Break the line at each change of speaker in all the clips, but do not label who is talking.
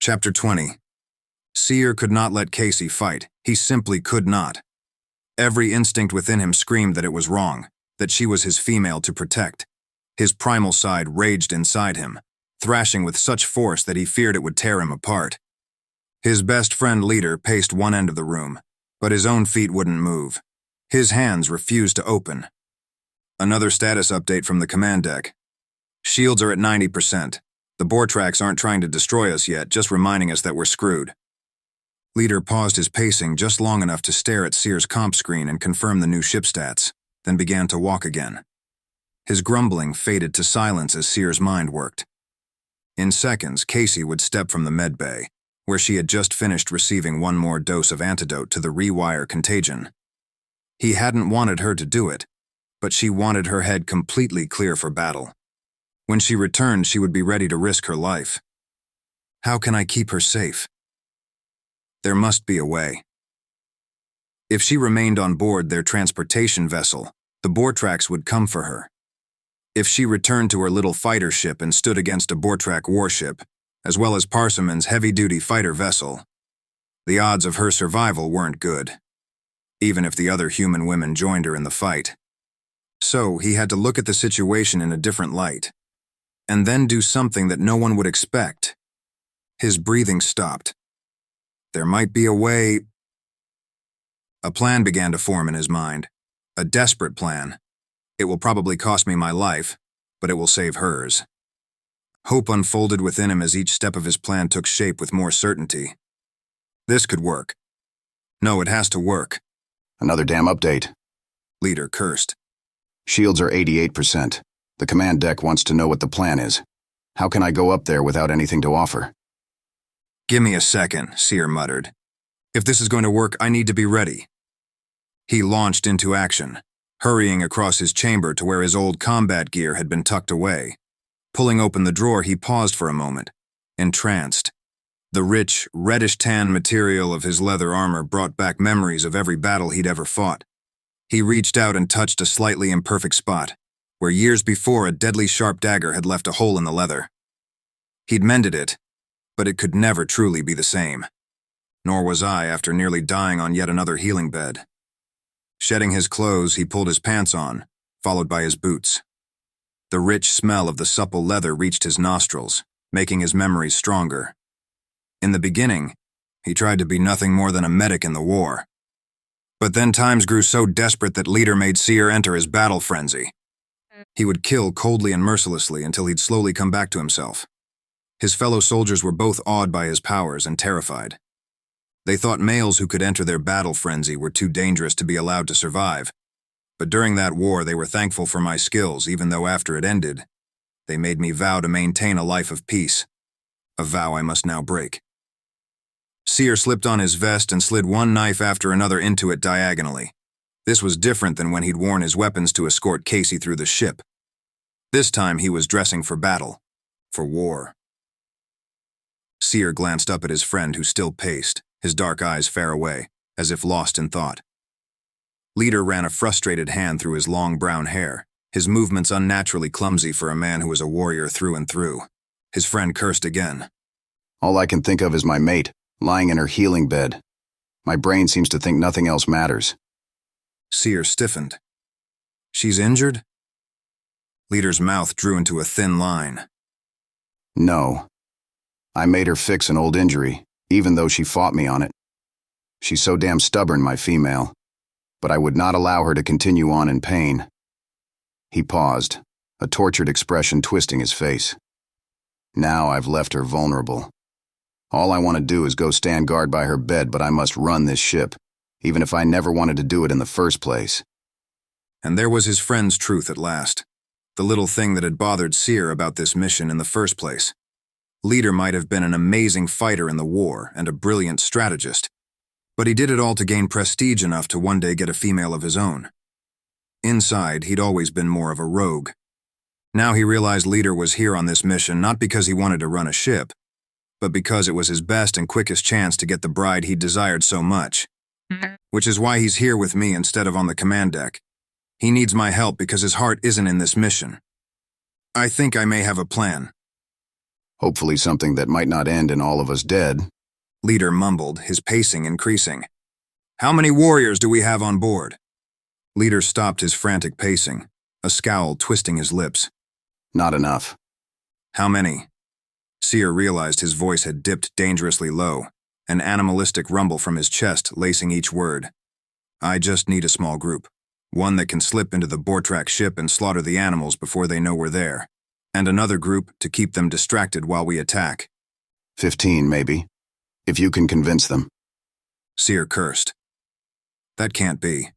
Chapter 20. Seer could not let Kaci fight. He simply could not. Every instinct within him screamed that it was wrong, that she was his female to protect. His primal side raged inside him, thrashing with such force that he feared it would tear him apart. His best friend Leader paced one end of the room, but his own feet wouldn't move. His hands refused to open. Another status update from the command deck. Shields are at 90%. The Bortrax aren't trying to destroy us yet, just reminding us that we're screwed. Leader paused his pacing just long enough to stare at Seer's comp screen and confirm the new ship stats, then began to walk again. His grumbling faded to silence as Seer's mind worked. In seconds, Kaci would step from the med bay, where she had just finished receiving one more dose of antidote to the rewire contagion. He hadn't wanted her to do it, but she wanted her head completely clear for battle. When she returned, she would be ready to risk her life. How can I keep her safe? There must be a way. If she remained on board their transportation vessel, the Bortrax would come for her. If she returned to her little fighter ship and stood against a Bortrax warship, as well as Parseman's heavy-duty fighter vessel, the odds of her survival weren't good, even if the other human women joined her in the fight. So he had to look at the situation in a different light, and then do something that no one would expect. His breathing stopped. There might be a way. A plan began to form in his mind. A desperate plan. It will probably cost me my life, but it will save hers. Hope unfolded within him as each step of his plan took shape with more certainty. This could work. No, it has to work.
Another damn update.
Leader cursed.
Shields are 88%. The command deck wants to know what the plan is. How can I go up there without anything to offer?
Give me a second, Seer muttered. If this is going to work, I need to be ready. He launched into action, hurrying across his chamber to where his old combat gear had been tucked away. Pulling open the drawer, he paused for a moment, entranced. The rich, reddish-tan material of his leather armor brought back memories of every battle he'd ever fought. He reached out and touched a slightly imperfect spot, where years before a deadly sharp dagger had left a hole in the leather. He'd mended it, but it could never truly be the same. Nor was I after nearly dying on yet another healing bed. Shedding his clothes, he pulled his pants on, followed by his boots. The rich smell of the supple leather reached his nostrils, making his memories stronger. In the beginning, he tried to be nothing more than a medic in the war. But then times grew so desperate that Leader made Seer enter his battle frenzy. He would kill coldly and mercilessly until he'd slowly come back to himself. His fellow soldiers were both awed by his powers and terrified. They thought males who could enter their battle frenzy were too dangerous to be allowed to survive. But during that war, they were thankful for my skills, even though after it ended, they made me vow to maintain a life of peace. A vow I must now break. Seer slipped on his vest and slid one knife after another into it diagonally. This was different than when he'd worn his weapons to escort Kaci through the ship. This time he was dressing for battle, for war. Seer glanced up at his friend who still paced, his dark eyes far away, as if lost in thought. Leader ran a frustrated hand through his long brown hair, his movements unnaturally clumsy for a man who was a warrior through and through. His friend cursed again.
All I can think of is my mate, lying in her healing bed. My brain seems to think nothing else matters.
Seer stiffened. She's injured? Leader's mouth drew into a thin line.
No. I made her fix an old injury, even though she fought me on it. She's so damn stubborn, my female. But I would not allow her to continue on in pain. He paused, a tortured expression twisting his face. Now I've left her vulnerable. All I want to do is go stand guard by her bed, but I must run this ship, even if I never wanted to do it in the first place.
And there was his friend's truth at last. The little thing that had bothered Seer about this mission in the first place. Leader might have been an amazing fighter in the war and a brilliant strategist, but he did it all to gain prestige enough to one day get a female of his own. Inside, he'd always been more of a rogue. Now he realized Leader was here on this mission not because he wanted to run a ship, but because it was his best and quickest chance to get the bride he desired so much. Which is why he's here with me instead of on the command deck. He needs my help because his heart isn't in this mission. I think I may have a plan.
Hopefully something that might not end in all of us dead.
Leader mumbled, his pacing increasing. How many warriors do we have on board? Leader stopped his frantic pacing, a scowl twisting his lips.
Not enough.
How many? Seer realized his voice had dipped dangerously low, an animalistic rumble from his chest lacing each word. I just need a small group. One that can slip into the Bortrak ship and slaughter the animals before they know we're there. And another group to keep them distracted while we attack.
15, maybe. If you can convince them.
Seer cursed. That can't be.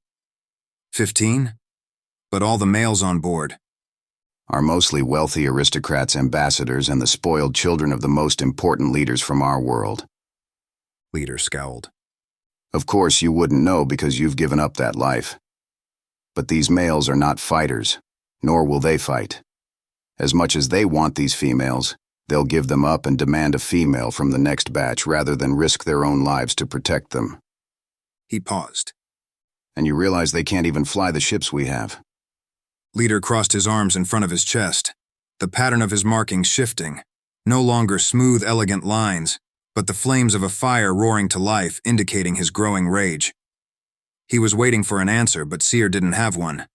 15? But all the males on board.
Are mostly wealthy aristocrats, ambassadors, and the spoiled children of the most important leaders from our world.
Leader scowled.
Of course, you wouldn't know because you've given up that life. But these males are not fighters, nor will they fight. As much as they want these females, they'll give them up and demand a female from the next batch rather than risk their own lives to protect them.
He paused.
And you realize they can't even fly the ships we have.
Leader crossed his arms in front of his chest, the pattern of his markings shifting, no longer smooth, elegant lines, but the flames of a fire roaring to life, indicating his growing rage. He was waiting for an answer, but Seer didn't have one.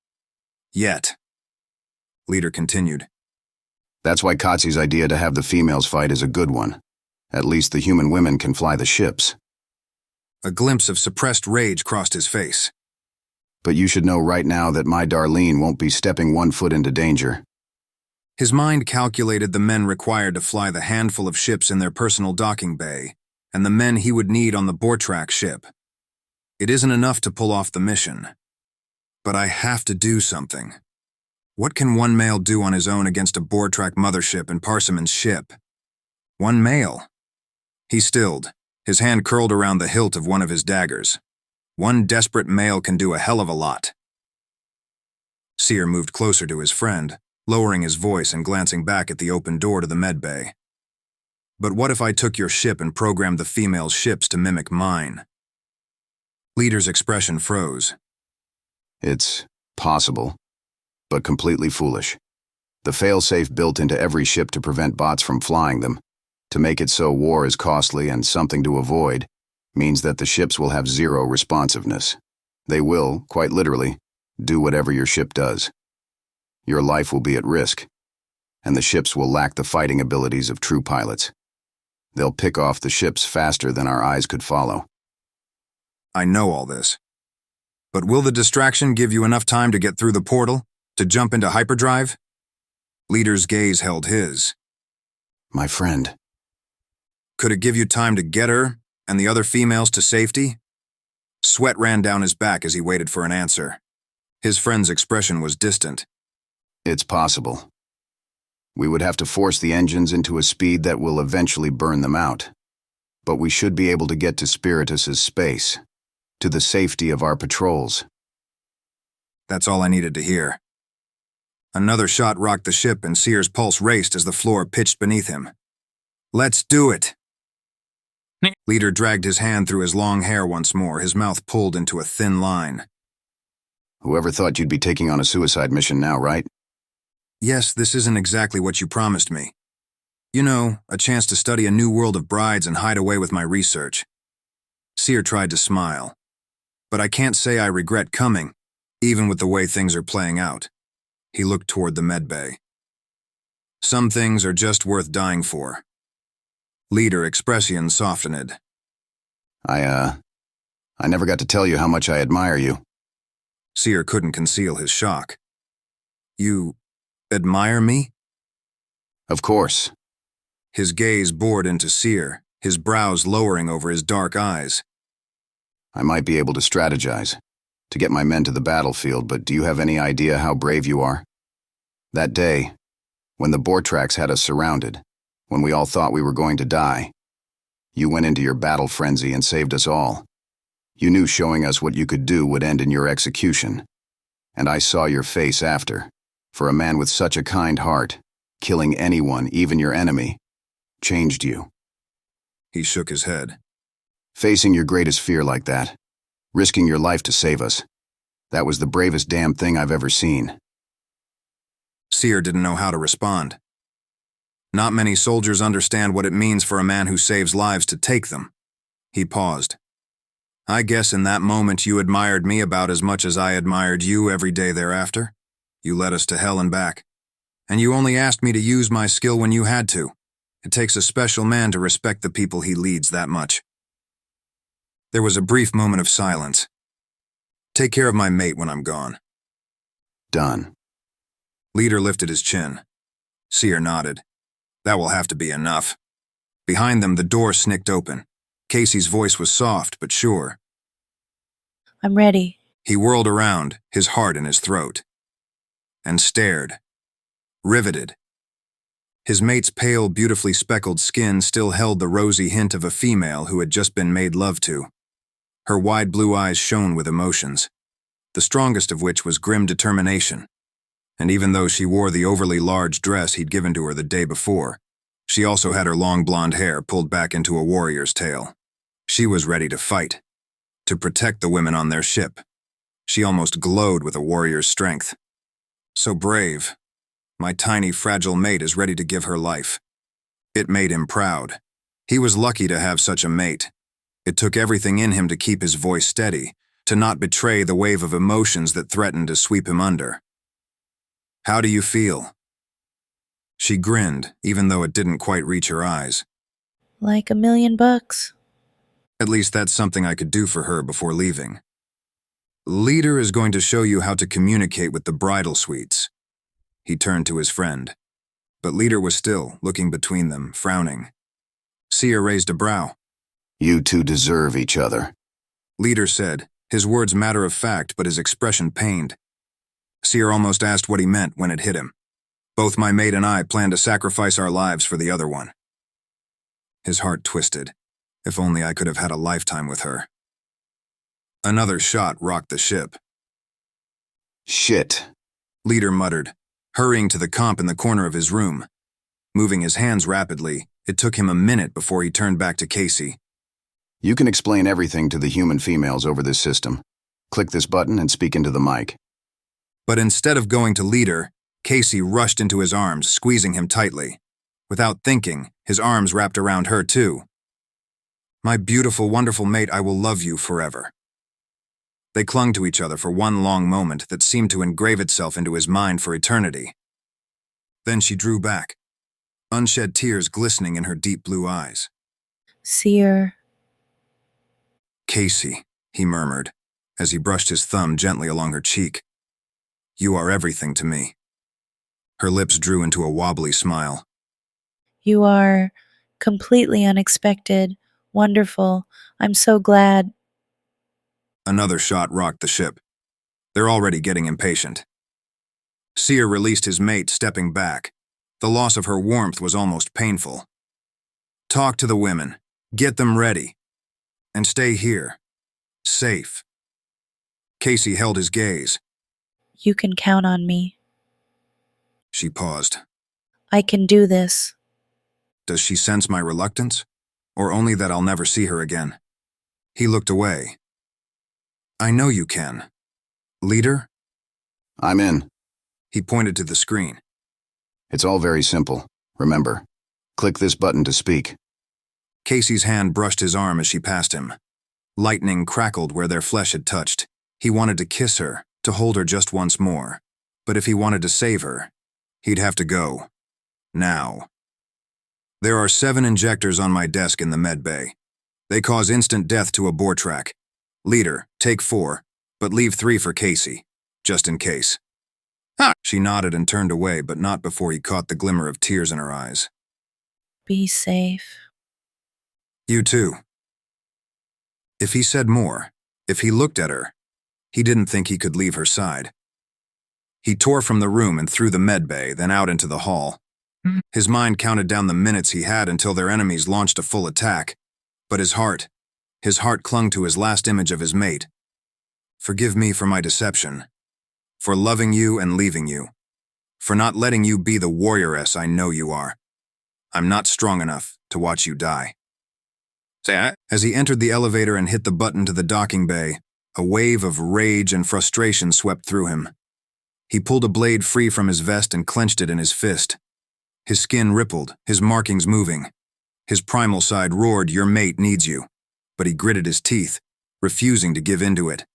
Yet. Leader continued.
That's why Kaci's idea to have the females fight is a good one. At least the human women can fly the ships.
A glimpse of suppressed rage crossed his face.
But you should know right now that my Darlene won't be stepping one foot into danger.
His mind calculated the men required to fly the handful of ships in their personal docking bay, and the men he would need on the Bortrak ship. It isn't enough to pull off the mission. But I have to do something. What can one male do on his own against a Bortrak mothership and Parsimon's ship? One male. He stilled, his hand curled around the hilt of one of his daggers. One desperate male can do a hell of a lot. Seer moved closer to his friend, lowering his voice and glancing back at the open door to the medbay. But what if I took your ship and programmed the female ships to mimic mine? Leader's expression froze.
It's possible, but completely foolish. The fail-safe built into every ship to prevent bots from flying them, to make it so war is costly and something to avoid, means that the ships will have zero responsiveness. They will, quite literally, do whatever your ship does. Your life will be at risk, and the ships will lack the fighting abilities of true pilots. They'll pick off the ships faster than our eyes could follow.
I know all this. But will the distraction give you enough time to get through the portal, to jump into hyperdrive? Leader's gaze held his.
My friend.
Could it give you time to get her and the other females to safety? Sweat ran down his back as he waited for an answer. His friend's expression was distant.
It's possible. We would have to force the engines into a speed that will eventually burn them out. But we should be able to get to Spiritus's space, to the safety of our patrols.
That's all I needed to hear. Another shot rocked the ship and Seer's pulse raced as the floor pitched beneath him. Let's do it! Leader dragged his hand through his long hair once more, his mouth pulled into a thin line.
Whoever thought you'd be taking on a suicide mission now, right?
Yes, this isn't exactly what you promised me. You know, a chance to study a new world of brides and hide away with my research. Seer tried to smile. But I can't say I regret coming, even with the way things are playing out. He looked toward the medbay. Some things are just worth dying for. Leader expression softened.
I never got to tell you how much I admire you.
Seer couldn't conceal his shock. You admire me?
Of course.
His gaze bored into Seer, his brows lowering over his dark eyes.
I might be able to strategize, to get my men to the battlefield, but do you have any idea how brave you are? That day, when the Bortraks had us surrounded, when we all thought we were going to die, you went into your battle frenzy and saved us all. You knew showing us what you could do would end in your execution. And I saw your face after. For a man with such a kind heart, killing anyone, even your enemy, changed you.
He shook his head.
Facing your greatest fear like that, risking your life to save us, that was the bravest damn thing I've ever seen.
Seer didn't know how to respond. Not many soldiers understand what it means for a man who saves lives to take them. He paused. I guess in that moment you admired me about as much as I admired you every day thereafter. You led us to hell and back. And you only asked me to use my skill when you had to. It takes a special man to respect the people he leads that much. There was a brief moment of silence. Take care of my mate when I'm gone.
Done.
Leader lifted his chin. Seer nodded. That will have to be enough. Behind them, the door snicked open. Kaci's voice was soft but sure.
I'm ready.
He whirled around, his heart in his throat, and stared, riveted. His mate's pale, beautifully speckled skin still held the rosy hint of a female who had just been made love to. Her wide blue eyes shone with emotions, the strongest of which was grim determination. And even though she wore the overly large dress he'd given to her the day before, she also had her long blonde hair pulled back into a warrior's tail. She was ready to fight, to protect the women on their ship. She almost glowed with a warrior's strength. So brave. My tiny, fragile mate is ready to give her life. It made him proud. He was lucky to have such a mate. It took everything in him to keep his voice steady, to not betray the wave of emotions that threatened to sweep him under. How do you feel? She grinned, even though it didn't quite reach her eyes.
Like $1,000,000.
At least that's something I could do for her before leaving. Leader is going to show you how to communicate with the bridal suites. He turned to his friend. But Leader was still, looking between them, frowning. Seer raised a brow.
You two deserve each other.
Leader said, his words matter of fact, but his expression pained. Seer almost asked what he meant when it hit him. Both my mate and I plan to sacrifice our lives for the other one. His heart twisted. If only I could have had a lifetime with her. Another shot rocked the ship.
Shit.
Leader muttered, hurrying to the comp in the corner of his room. Moving his hands rapidly, it took him a minute before he turned back to Kaci.
You can explain everything to the human females over this system. Click this button and speak into the mic.
But instead of going to Leader, Kaci rushed into his arms, squeezing him tightly. Without thinking, his arms wrapped around her too. My beautiful, wonderful mate, I will love you forever. They clung to each other for one long moment that seemed to engrave itself into his mind for eternity. Then she drew back, unshed tears glistening in her deep blue eyes.
Seer.
Kaci, he murmured, as he brushed his thumb gently along her cheek. You are everything to me. Her lips drew into a wobbly smile.
You are completely unexpected, wonderful. I'm so glad.
Another shot rocked the ship. They're already getting impatient. Seer released his mate, stepping back. The loss of her warmth was almost painful. Talk to the women. Get them ready. And stay here. Safe. Kaci held his gaze.
You can count on me.
She paused.
I can do this.
Does she sense my reluctance? Or only that I'll never see her again? He looked away. I know you can. Leader?
I'm in.
He pointed to the screen.
It's all very simple. Remember, click this button to speak.
Kaci's hand brushed his arm as she passed him. Lightning crackled where their flesh had touched. He wanted to kiss her, to hold her just once more. But if he wanted to save her, he'd have to go. Now. There are 7 injectors on my desk in the med bay. They cause instant death to a bore track. Leader, take 4, but leave 3 for Kaci, just in case. Ah! She nodded and turned away, but not before he caught the glimmer of tears in her eyes.
Be safe.
You too. If he said more, if he looked at her, he didn't think he could leave her side. He tore from the room and through the med bay, then out into the hall. His mind counted down the minutes he had until their enemies launched a full attack. But his heart clung to his last image of his mate. Forgive me for my deception, for loving you and leaving you, for not letting you be the warrioress I know you are. I'm not strong enough to watch you die. As he entered the elevator and hit the button to the docking bay, a wave of rage and frustration swept through him. He pulled a blade free from his vest and clenched it in his fist. His skin rippled, his markings moving. His primal side roared, "Your mate needs you." But he gritted his teeth, refusing to give in to it.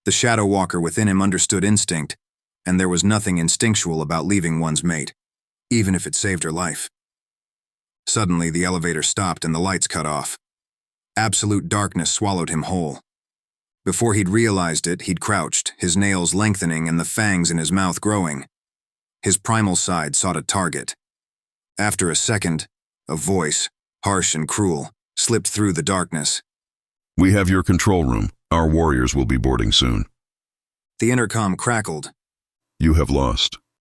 The shadow walker within him understood instinct, and there was nothing instinctual about leaving one's mate, even if it saved her life. Suddenly, the elevator stopped and the lights cut off. Absolute darkness swallowed him whole. Before he'd realized it, he'd crouched, his nails lengthening and the fangs in his mouth growing. His primal side sought a target. After a second, a voice, harsh and cruel, slipped through the darkness.
"We have your control room. Our warriors will be boarding soon.
The intercom crackled.
You have lost.